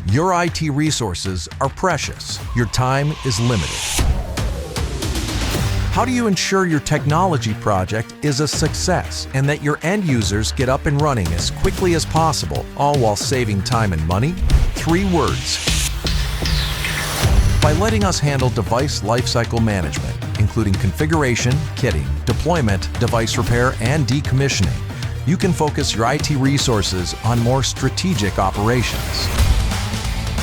Your IT resources are precious. Your time is limited. How do you ensure your technology project is a success and that your end users get up and running as quickly as possible, all while saving time and money? 3 words. By letting us handle device lifecycle management, including configuration, kitting, deployment, device repair, and decommissioning, you can focus your IT resources on more strategic operations.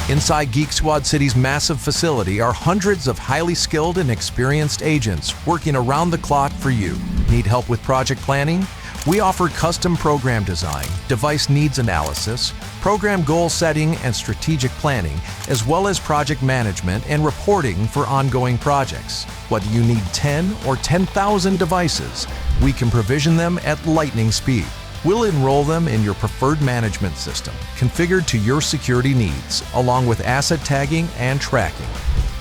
Inside Geek Squad City's massive facility are hundreds of highly skilled and experienced agents working around the clock for you. Need help with project planning? We offer custom program design, device needs analysis, program goal setting and strategic planning, as well as project management and reporting for ongoing projects. Whether you need 10 or 10,000 devices, we can provision them at lightning speed. We'll enroll them in your preferred management system, configured to your security needs, along with asset tagging and tracking.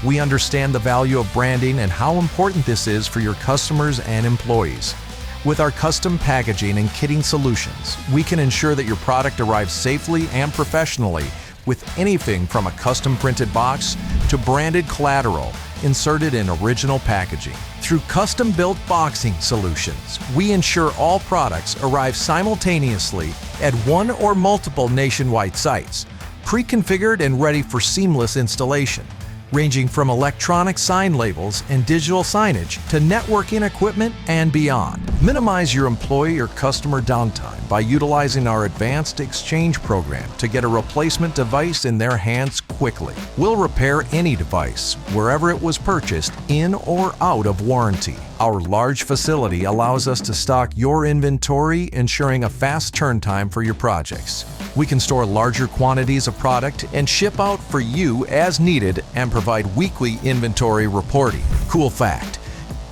We understand the value of branding and how important this is for your customers and employees. With our custom packaging and kitting solutions, we can ensure that your product arrives safely and professionally with anything from a custom printed box to branded collateral inserted in original packaging. Through custom-built boxing solutions, we ensure all products arrive simultaneously at one or multiple nationwide sites, pre-configured and ready for seamless installation, ranging from electronic sign labels and digital signage to networking equipment and beyond. Minimize your employee or customer downtime by utilizing our advanced exchange program to get a replacement device in their hands quickly. We'll repair any device, wherever it was purchased, in or out of warranty. Our large facility allows us to stock your inventory, ensuring a fast turn time for your projects. We can store larger quantities of product and ship out for you as needed and provide weekly inventory reporting. Cool fact: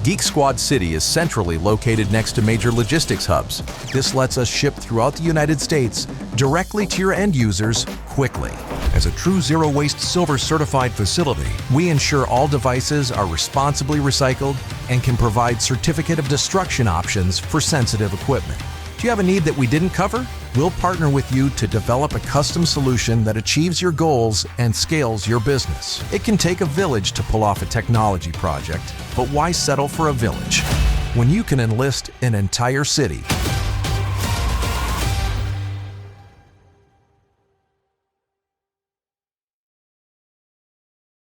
Geek Squad City is centrally located next to major logistics hubs. This lets us ship throughout the United States directly to your end users quickly. As a true zero-waste silver certified facility, we ensure all devices are responsibly recycled and can provide certificate of destruction options for sensitive equipment. Do you have a need that we didn't cover? We'll partner with you to develop a custom solution that achieves your goals and scales your business. It can take a village to pull off a technology project, but why settle for a village when you can enlist an entire city?